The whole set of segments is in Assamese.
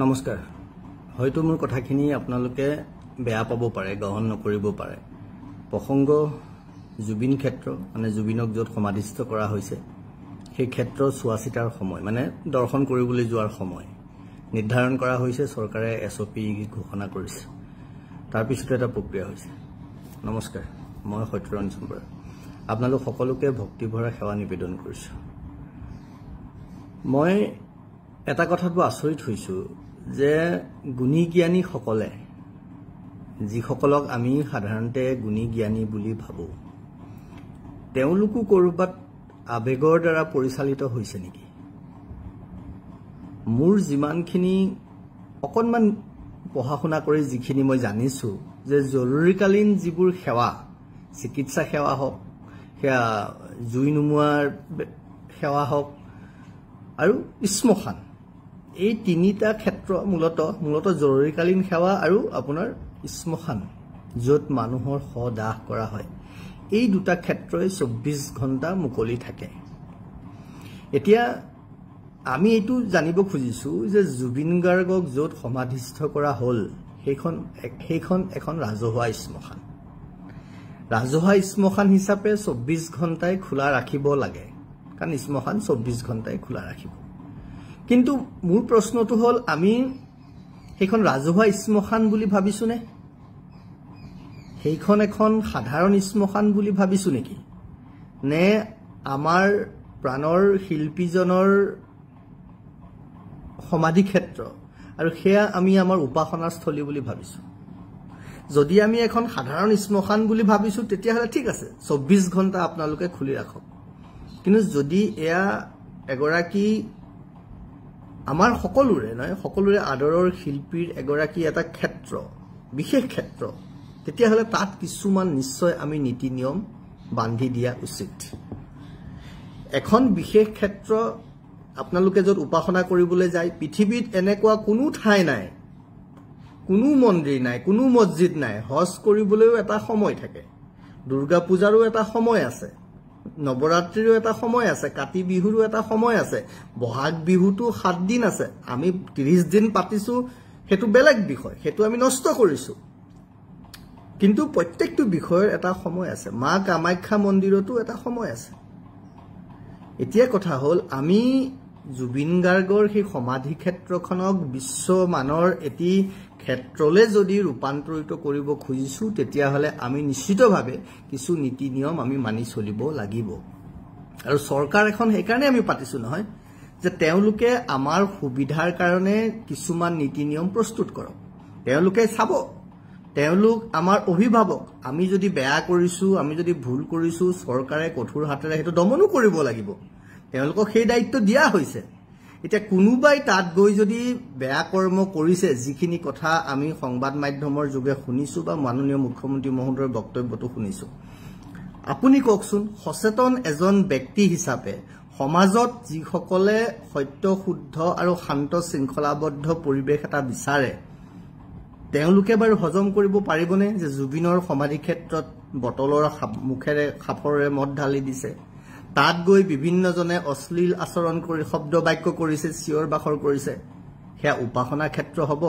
নমস্কাৰ হয়তো মোৰ কথাখিনি আপোনালোকে বেয়া পাব পাৰে গ্ৰহণ নকৰিব পাৰে প্ৰসংগ জুবিন ক্ষেত্ৰ মানে জুবিনক যত সমাধিস্থ কৰা হৈছে সেই ক্ষেত্ৰ চোৱাচিতাৰ সময় মানে দৰ্শন কৰিবলৈ যোৱাৰ সময় নিৰ্ধাৰণ কৰা হৈছে চৰকাৰে এছঅপি ঘোষণা কৰিছে তাৰ পিছতে এটা প্ৰক্ৰিয়া হৈছে নমস্কাৰ মই সত্যৰঞ্জন বৰা আপোনালোক সকলোকে ভক্তিভৰা সেৱা নিবেদন কৰিছো মই এটা কথাটো আচৰিত হৈছো যে গুণী জ্ঞানী সকলে যিসকলক আমি সাধাৰণতে গুণী জ্ঞানী বুলি ভাবো তেওঁলোকো কৰবাত আবেগৰ দ্বাৰা পৰিচালিত হৈছে নেকি মোৰ যিমানখিনি অকণমান পঢ়া শুনা কৰি যিখিনি মই জানিছো যে জৰুৰীকালীন যিবোৰ সেৱা চিকিৎসা সেৱা হওক সেয়া জুই নুমুৱাৰ সেৱা হওক আৰু স্মশান এই তিনিটা ক্ষেত্ৰ মূলত জৰুৰীকালীন সেৱা আৰু আপোনাৰ স্মশান য'ত মানুহৰ সদাহ কৰা হয় এই দুটা ক্ষেত্ৰই 24 ঘণ্টা মুকলি থাকে এতিয়া আমি এইটো জানিব খুজিছো যে জুবিন গাৰ্গক য'ত সমাধিস্থ কৰা হ'ল সেইখন এখন ৰাজহুৱা স্মশান হিচাপে 24 ঘণ্টাই খোলা ৰাখিব লাগে কাৰণ স্মশান 24 ঘণ্টাই খোলা ৰাখিব কিন্তু মোৰ প্ৰশ্নটো হ'ল আমি সেইখন ৰাজহুৱা স্মশান বুলি ভাবিছো নে সেইখন এখন সাধাৰণ স্মশান বুলি ভাবিছো নেকি নে আমাৰ প্ৰাণৰ শিল্পীজনৰ সমাধি ক্ষেত্ৰ আৰু সেয়া আমি আমাৰ উপাসনাৰ স্থলী বুলি ভাবিছো যদি আমি এখন সাধাৰণ স্মশান বুলি ভাবিছো তেতিয়াহ'লে ঠিক আছে 24 ঘণ্টা আপোনালোকে খুলি ৰাখক কিন্তু যদি এয়া এগৰাকী আমাৰ সকলোৰে আদৰৰ শিল্পীৰ এগৰাকী এটা ক্ষেত্ৰ বিশেষ ক্ষেত্ৰ তেতিয়াহ'লে তাত কিছুমান নিশ্চয় আমি নীতি নিয়ম বান্ধি দিয়া উচিত এখন বিশেষ ক্ষেত্ৰ আপোনালোকে য'ত উপাসনা কৰিবলৈ যায় পৃথিৱীত এনেকুৱা কোনো ঠাই নাই কোনো মন্দিৰ নাই কোনো মছজিদ নাই হজ কৰিবলৈও এটা সময় থাকে দুৰ্গা পূজাৰো এটা সময় আছে নৱৰাত্ৰিৰো এটা সময় আছে কাতি বিহুৰো এটা সময় আছে বহাগ বিহুটো 7 দিন আছে আমি 30 দিন পাতিছো হেতু বেলেগ বিষয় হেতু আমি নষ্ট কৰিছো কিন্তু প্ৰত্যেকটো বিষয়ৰ এটা সময় আছে মা কামাখ্যা মন্দিৰতো এটা সময় আছে এতিয়া কথা হ'ল আমি জুবিন গাৰ্গৰ সেই সমাধি ক্ষেত্ৰখনক বিশ্বমানৰ এটি ক্ষেত্ৰলে যদি ৰূপান্তৰিত কৰিব খুজিছো তেতিয়াহ'লে আমি নিশ্চিতভাৱে কিছু নীতি নিয়ম আমি মানি চলিব লাগিব আৰু চৰকাৰ এখন সেইকাৰণে আমি পাতিছো নহয় যে তেওঁলোকে আমাৰ সুবিধাৰ কাৰণে কিছুমান নীতি নিয়ম প্ৰস্তুত কৰক তেওঁলোকে চাব তেওঁলোক আমাৰ অভিভাৱক আমি যদি বেয়া কৰিছো আমি যদি ভুল কৰিছো চৰকাৰে কঠোৰ হাতেৰে হেতু দমনো কৰিব লাগিব তেওঁলোকক সেই দায়িত্ব দিয়া হৈছে এতিয়া কোনোবাই তাত গৈ যদি বেয়া কৰ্ম কৰিছে যিখিনি কথা আমি সংবাদ মাধ্যমৰ যোগে শুনিছো বা মাননীয় মুখ্যমন্ত্ৰী মহোদয়ৰ বক্তব্যটো শুনিছো আপুনি কওকচোন সচেতন এজন ব্যক্তি হিচাপে সমাজত যিসকলে সত্য শুদ্ধ আৰু শান্ত শৃংখলাবদ্ধ পৰিৱেশ এটা বিচাৰে তেওঁলোকে বাৰু হজম কৰিব পাৰিবনে যে জুবিনৰ সমাধি ক্ষেত্ৰত বটলৰ মুখেৰে খাফৰে মদ ঢালি দিছে তাত গৈ বিভিন্নজনে অশ্লীল আচৰণ কৰি শব্দ বাক্য কৰিছে চিঞৰ বাখৰ কৰিছে সেয়া উপাসনা ক্ষেত্ৰ হ'ব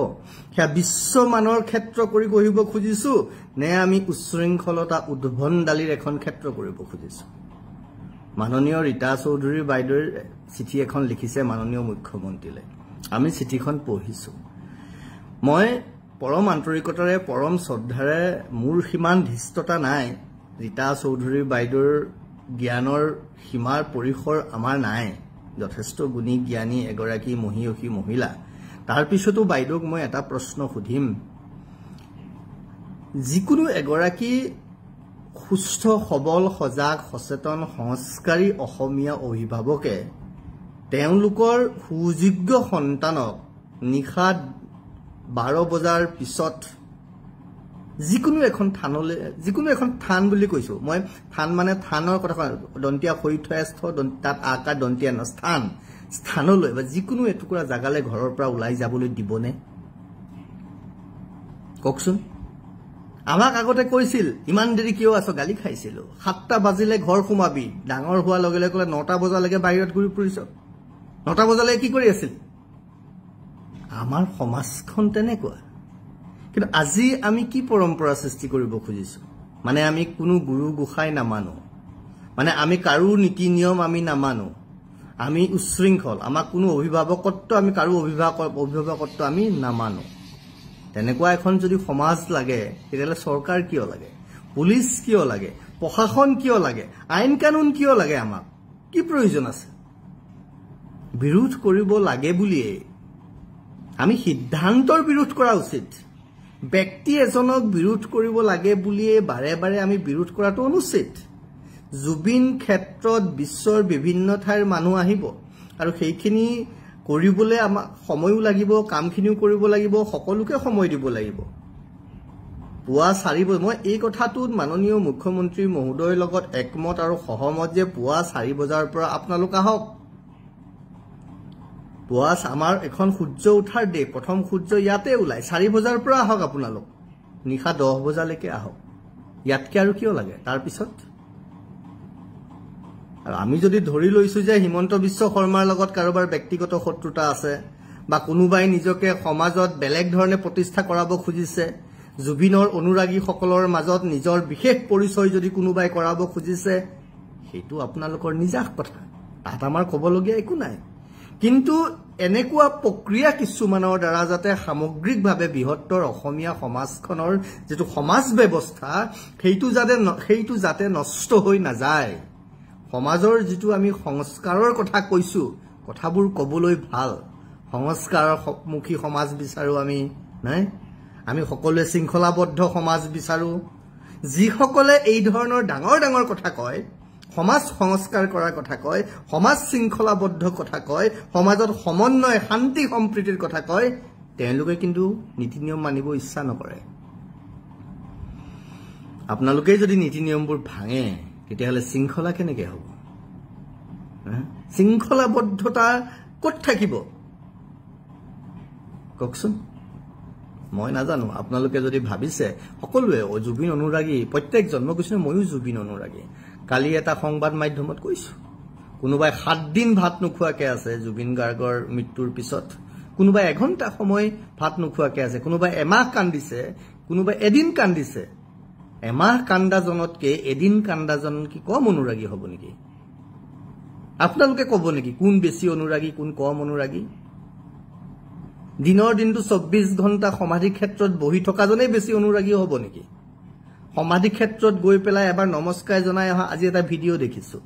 সেয়া বিশ্বমানৰ ক্ষেত্ৰ কৰি গঢ়িব খুজিছো নে আমি উচ্ছৃংখলতা উদ্ভণ্ডালিৰ এখন ক্ষেত্ৰ কৰিব খুজিছো মাননীয় ৰীতা চৌধুৰী বাইদেউৰ চিঠি এখন লিখিছে মাননীয় মুখ্যমন্ত্ৰীলৈ আমি চিঠিখন পঢ়িছো মই পৰম আন্তৰিকতাৰে পৰম শ্ৰদ্ধাৰে মোৰ সিমান ধৃষ্টতা নাই ৰীতা চৌধুৰী বাইদেউৰ জ্ঞানৰ সীমাৰ পৰিসৰ আমাৰ নাই যথেষ্ট গুণী জ্ঞানী এগৰাকী মহিয়সী মহিলা তাৰ পিছতো বাইদেউক মই এটা প্ৰশ্ন সুধিম যিকোনো এগৰাকী সুস্থ সবল সজাগ সচেতন সংস্কাৰী অসমীয়া অভিভাৱকে তেওঁলোকৰ সুযোগ্য সন্তানক নিশা 12 বজাৰ পিছত যিকোনো এখন থান বুলি কৈছো মই থান মানে থানৰ কথা দন্তিয়া হৈথস্থ তাত আকাৰ দন্তিয়া ন স্থানলৈ বা যিকোনো এটুকুৰা জাগালে ঘৰৰ পৰা ওলাই যাবলৈ দিবনে কওকচোন আমাক আগতে কৈছিল ইমান দেৰি কিয় আছো গালি খাইছিলো 7টা বাজিলে ঘৰ সোমাবি ডাঙৰ হোৱা লগে লগে 9টা বজালৈকে বাহিৰত ঘূৰি ফুৰিছ 9টা বজালৈকে কি কৰি আছিল আমাৰ সমাজখন তেনেকুৱা কিন্তু আজি আমি কি পৰম্পৰা সৃষ্টি কৰিব খুজিছো মানে আমি কোনো গুৰু গোসাই নামানো মানে আমি কাৰো নীতি নিয়ম আমি নামানো আমি উশৃংখল আমাক কোনো অভিভাৱকত্ব আমি কাৰো অভিভাৱকত্ব আমি নামানো তেনেকুৱা এখন যদি সমাজ লাগে তেতিয়াহ'লে চৰকাৰ কিয় লাগে পুলিচ কিয় লাগে প্ৰশাসন কিয় লাগে আইন কানুন কিয় লাগে আমাক কি প্ৰয়োজন আছে বিৰোধ কৰিব লাগে বুলিয়ে আমি সিদ্ধান্তৰ বিৰোধ কৰা উচিত ব্যক্তি এজনক বিৰোধ কৰিব লাগে বুলিয়ে বাৰে বাৰে আমি বিৰোধ কৰাটো অনুচিত জুবিন ক্ষেত্ৰত বিশ্বৰ বিভিন্ন ঠাইৰ মানুহ আহিব আৰু সেইখিনি কৰিবলৈ আমাক সময়ও লাগিব কামখিনিও কৰিব লাগিব সকলোকে সময় দিব লাগিব পুৱা 4 বজা মই এই কথাটোত মাননীয় মুখ্যমন্ত্ৰী মহোদয়ৰ লগত একমত আৰু সহমত যে পুৱা 4 বজাৰ পৰা আপোনালোক আহক পুৱা আমাৰ এখন সূৰ্য উঠাৰ দে প্ৰথম সূৰ্য ইয়াতে ওলাই 4 বজাৰ পৰা আহক আপোনালোক নিশা 10 বজালৈকে আহক ইয়াতকে আৰু কিয় লাগে তাৰ পিছত আৰু আমি যদি ধৰি লৈছো যে হিমন্ত বিশ্ব শৰ্মাৰ লগত কাৰোবাৰ ব্যক্তিগত শত্ৰুতা আছে বা কোনোবাই নিজকে সমাজত বেলেগ ধৰণে প্ৰতিষ্ঠা কৰাব খুজিছে জুবিনৰ অনুৰাগীসকলৰ মাজত নিজৰ বিশেষ পৰিচয় যদি কোনোবাই কৰাব খুজিছে সেইটো আপোনালোকৰ নিজা কথা তাত আমাৰ ক'বলগীয়া একো নাই কিন্তু এনেকুৱা প্ৰক্ৰিয়া কিছুমানৰ দ্বাৰা যাতে সামগ্ৰিকভাৱে বৃহত্তৰ অসমীয়া সমাজখনৰ যেটো সমাজ ব্যৱস্থা সেইটো যাতে নষ্ট হৈ নাযায় সমাজৰ যেটো আমি সংস্কাৰৰ কথা কৈছো কথাবোৰ ক'বলৈ ভাল সংস্কাৰমুখী সমাজ বিচাৰো আমি নাই আমি সকলোৱে শৃংখলাবদ্ধ সমাজ বিচাৰো যিসকলে এই ধৰণৰ ডাঙৰ ডাঙৰ কথা কয় সমাজ সংস্কাৰ কৰাৰ কথা কয় সমাজ শৃংখলাবদ্ধ কথা কয় সমাজত সমন্বয় শান্তি সম্প্ৰীতিৰ কথা কয় তেওঁলোকে কিন্তু নীতি নিয়ম মানিব ইচ্ছা নকৰে আপোনালোকে যদি নীতি নিয়মবোৰ ভাঙে তেতিয়াহ'লে শৃংখলা কেনেকৈ হ'ব শৃংখলাবদ্ধতা ক'ত থাকিব কওকচোন মই নাজানো আপোনালোকে যদি ভাবিছে সকলোৱে জুবিন অনুৰাগী প্ৰত্যেকজন মই কৈছো ময়ো জুবিন অনুৰাগী কালি এটা সংবাদ মাধ্যমত কৈছো কোনোবাই 7 দিন ভাত নোখোৱাকে আছে জুবিন গাৰ্গৰ মৃত্যুৰ পিছত কোনোবাই এঘণ্টা সময় ভাত নোখোৱাকে আছে কোনোবাই এমাহ কান্দিছে কোনোবাই এদিন কান্দিছে এমাহ কান্দাজনতকে এদিন কান্দাজন কি কম অনুৰাগী হ'ব নেকি আপোনালোকে ক'ব নেকি কোন বেছি অনুৰাগী কোন কম অনুৰাগী দিনৰ দিনটো 24 ঘণ্টা সমাধি ক্ষেত্ৰত বহি থকাজনেই বেছি অনুৰাগী হ'ব নেকি সমাধি ক্ষেত্ৰত গৈ পেলাই এবাৰ নমস্কাৰ জনাই অহা আজি এটা ভিডিঅ' দেখিছো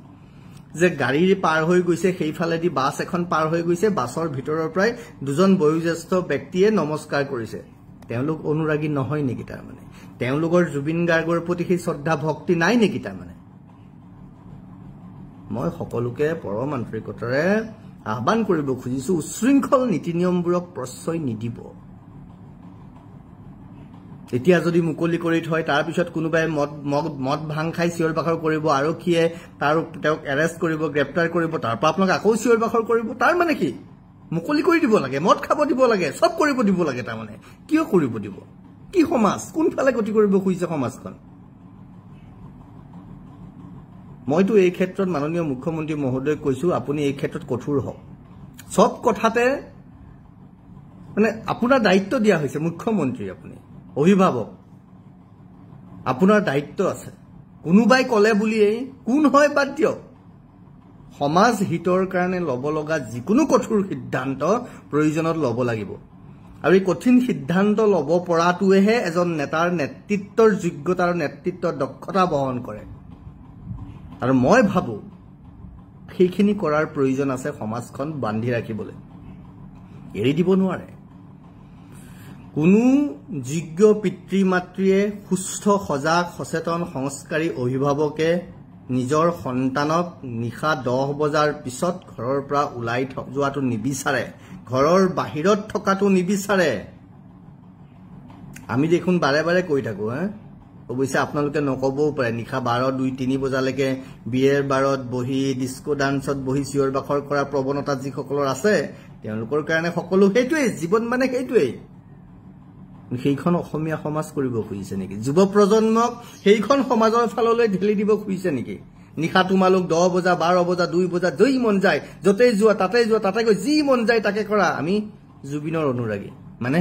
যে গাড়ী পাৰ হৈ গৈছে সেইফালেদি বাছ এখন পাৰ হৈ গৈছে বাছৰ ভিতৰৰ পৰাই দুজন বয়োজ্যেষ্ঠ ব্যক্তিয়ে নমস্কাৰ কৰিছে তেওঁলোক অনুৰাগী নহয় নেকি তাৰ মানে তেওঁলোকৰ জুবিন গাৰ্গৰ প্ৰতি সেই শ্ৰদ্ধা ভক্তি নাই নেকি তাৰ মানে মই সকলোকে পৰম আন্তৰিকতাৰে আহ্বান কৰিব খুজিছো উশৃংখল নীতি নিয়মবোৰক প্ৰশ্ৰয় নিদিব এতিয়া যদি মুকলি কৰি থয় তাৰ পিছত কোনোবাই মদ ভাং খাই চিঞৰ বাখৰ কৰিব আৰক্ষীয়ে তেওঁক এৰেষ্ট কৰিব গ্ৰেপ্তাৰ কৰিব তাৰ পৰা আপোনাক আকৌ চিঞৰ বাখৰ কৰিব তাৰ মানে কি মুকলি কৰি দিব লাগে মদ খাব দিব লাগে সব কৰিব দিব লাগে তাৰ মানে কিয় কৰিব দিব কি সমাজ কোনফালে গতি কৰিব খুজিছে সমাজখন মইতো এই ক্ষেত্ৰত মাননীয় মুখ্যমন্ত্ৰী মহোদয় কৈছো আপুনি এই ক্ষেত্ৰত কঠোৰ হওক সব কথাতে মানে আপোনাৰ দায়িত্ব দিয়া হৈছে মুখ্যমন্ত্ৰী আপুনি অভিভাৱক আপোনাৰ দায়িত্ব আছে কোনোবাই কলে বুলিয়ে কোন হয় বাদ দিয়ক সমাজ হিতৰ কাৰণে লব লগা যিকোনো কঠোৰ সিদ্ধান্ত প্ৰয়োজনত লব লাগিব আৰু এই কঠিন সিদ্ধান্ত লব পৰাটোহে এজন নেতাৰ নেতৃত্বৰ যোগ্যতা আৰু নেতৃত্বৰ দক্ষতা বহন কৰে আৰু মই ভাবো সেইখিনি কৰাৰ প্ৰয়োজন আছে সমাজখন বান্ধি ৰাখিবলৈ এৰি দিব নোৱাৰে কোনো যোগ্য পিতৃ মাতৃয়ে সুস্থ সজাগ সচেতন সংস্কাৰী অভিভাৱকে নিজৰ সন্তানক নিশা 10 বজাৰ পিছত ঘৰৰ পৰা ওলাই যোৱাটো নিবিচাৰে ঘৰৰ বাহিৰত থকাটো নিবিচাৰে আমি দেখোন বাৰে বাৰে কৈ থাকো অৱশ্যে আপোনালোকে নকবও পাৰে নিশা 12 2 3 বজালৈকে বিয়েৰ বাৰত বহি ডিস্কো ডান্সত বহি চিঞৰ বাখৰ কৰা প্ৰৱণতা যিসকলৰ আছে তেওঁলোকৰ কাৰণে সকলো সেইটোৱেই জীৱন মানে সেইটোৱেই সেইখন অসমীয়া সমাজ কৰিব খুজিছে নেকি যুৱ প্ৰজন্মক সেইখন সমাজৰ ফাললৈ ঢেলি দিব খুজিছে নেকি নিশা তোমালোক 10 বজা 12 বজা 2 বজা জই মন যায় যতে যোৱা তাতে গৈ যি মন যায় তাকে কৰা আমি জুবিনৰ অনুৰাগী মানে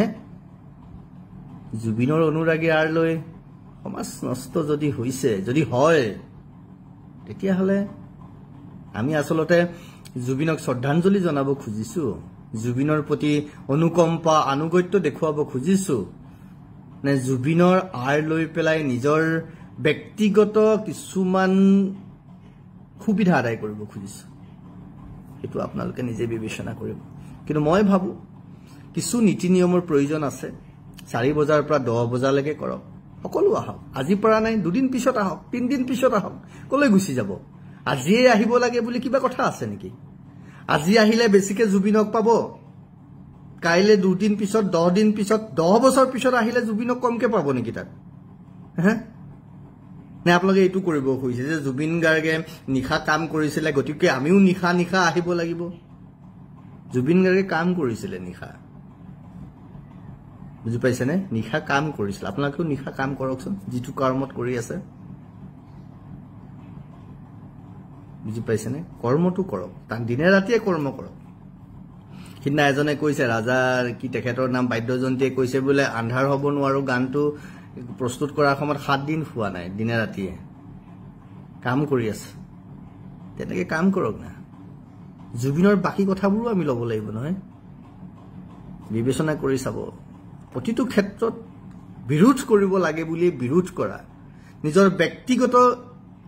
জুবিনৰ অনুৰাগী আৰ লৈ সমাজ নষ্ট যদি হৈছে যদি হয় তেতিয়াহ'লে আমি আচলতে জুবিনক শ্ৰদ্ধাঞ্জলি জনাব খুজিছো জুবিনৰ প্ৰতি অনুকম্পা আনুগত্য দেখুৱাব খুজিছো নে জুবিনৰ আৰ লৈ পেলাই নিজৰ ব্যক্তিগত কিছুমান সুবিধা আদায় কৰিব খুজিছো এটো আপোনালোকে নিজে বিবেচনা কৰিব কিন্তু মই ভাবো কিছু নীতি নিয়মৰ প্ৰয়োজন আছে 4 বজাৰ পৰা 10 বজালৈকে কৰক সকলো আহক আজি পৰা নাই দুদিন পিছত আহক 3 দিন পিছত আহক কলৈ গুছি যাব আজিয়ে আহিব লাগে বুলি কিবা কথা আছে নেকি আজি আহিলে বেছিকে জুবিনক পাব কাইলে 2 দিন পিছত 10 দিন পিছত 10 বছৰ পিছত আহিলে জুবিনক কমকে পাব নেকি তাক হে নে আপোনালোকে এটো কৰিব খুজিছে যে জুবিন গাৰ্গে নিখা কাম কৰিছিলে গতিকে আমিও নিখা নিখা আহিব লাগিব জুবিন গাৰ্গে কাম কৰিছিলে নিখা বুজি পাইছে নে নিখা কাম কৰিছিল আপোনালোকেও নিখা কাম কৰকচোন যেটো কৰ্মত কৰি আছে বুজি পাইছে নে কৰ্মটো কৰক তাক দিনে ৰাতিয়ে কৰ্ম কৰক কিনা এজনে কৈছে ৰাজাৰ কি তেখেতৰ নাম বাদ্যজন্তীয়ে কৈছে বোলে আন্ধাৰ হ'ব নোৱাৰো গানটো প্ৰস্তুত কৰাৰ সময়ত 7 দিন ফুৱা নাই দিনে ৰাতিয়ে কাম কৰি আছে তেনেকৈ কাম কৰক না জুবিনৰ বাকি কথাবোৰো আমি ল'ব লাগিব নহয় বিবেচনা কৰি চাব প্ৰতিটো ক্ষেত্ৰত বিৰোধ কৰিব লাগে বুলি বিৰোধ কৰা নিজৰ ব্যক্তিগত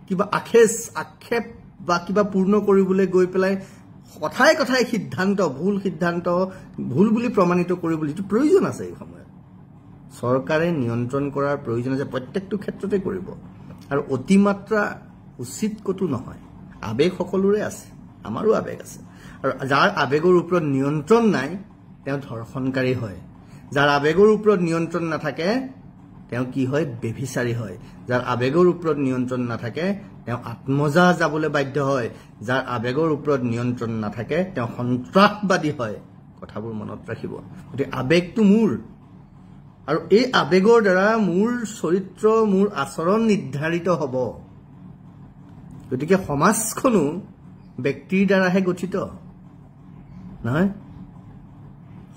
কিবা আক্ষেপ বা কিবা পূৰ্ণ কৰিবলৈ গৈ পেলাই কথাই সিদ্ধান্ত ভুল বুলি প্ৰমাণিত কৰিবলৈ এটো প্ৰয়োজন আছে এই সময়ত সৰকাৰে নিয়ন্ত্ৰণ কৰাৰ প্ৰয়োজন আছে প্ৰত্যেকটো ক্ষেত্ৰতে কৰিব আৰু অতিমাত্ৰা উচিত কতো নহয় আবেগ সকলোৰে আছে আমাৰো আবেগ আছে আৰু যাৰ আবেগৰ ওপৰত নিয়ন্ত্ৰণ নাই তেওঁ ধৰ্ষণকাৰী হয় যাৰ আবেগৰ ওপৰত নিয়ন্ত্ৰণ নাথাকে তেওঁ কি হয় বেভিচাৰী হয় যাৰ আবেগৰ ওপৰত নিয়ন্ত্ৰণ নাথাকে তেওঁ আত্মজা যাবলৈ বাধ্য হয় যাৰ আবেগৰ ওপৰত নিয়ন্ত্ৰণ নাথাকে তেওঁ সন্ত্ৰাসবাদী হয় কথাবোৰ মনত ৰাখিব গতিকে আবেগটো মূল আৰু এই আবেগৰ দ্বাৰা মূল চৰিত্ৰ মূল আচৰণ নিৰ্ধাৰিত হ'ব গতিকে সমাজখনো ব্যক্তিৰ দ্বাৰাহে গঠিত নহয়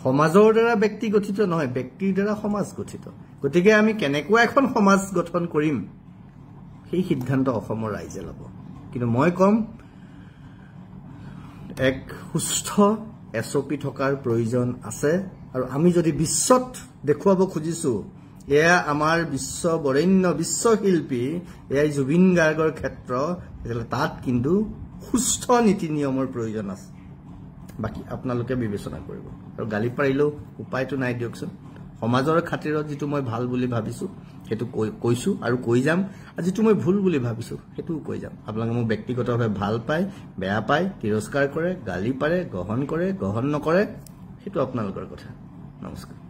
সমাজৰ দ্বাৰা ব্যক্তি গঠিত নহয় ব্যক্তিৰ দ্বাৰা সমাজ গঠিত গতিকে আমি কেনেকুৱা এখন সমাজ গঠন কৰিম সেই সিদ্ধান্ত অসমৰ ৰাইজে ল'ব কিন্তু মই কম এক সুস্থ এছপি থকাৰ প্ৰয়োজন আছে আৰু আমি যদি বিশ্বত দেখুৱাব খুজিছো এয়া আমাৰ বিশ্ব বৰেণ্য বিশ্বশিল্পী এয়াই জুবিন গাৰ্গৰ ক্ষেত্ৰ তাত কিন্তু সুস্থ নীতি নিয়মৰ প্ৰয়োজন আছে বাকি আপোনালোকে বিবেচনা কৰিব আৰু গালি পাৰিলেও উপায়টো নাই দিয়কচোন সমাজৰ খাতিৰত যেটো মই ভাল বুলি ভাবিছো হেতু কৈছো আৰু কৈ যাম আৰু যেটো মই ভুল বুলি ভাবিছো হেতু কৈ যাম আপোনালোকে মোক ব্যক্তিগতভাৱে ভাল পায় বেয়া পায় তিৰস্কাৰ কৰে গালি পাৰে গ্ৰহণ কৰে গ্ৰহণ নকৰে হেতু আপোনালোকৰ কথা নমস্কাৰ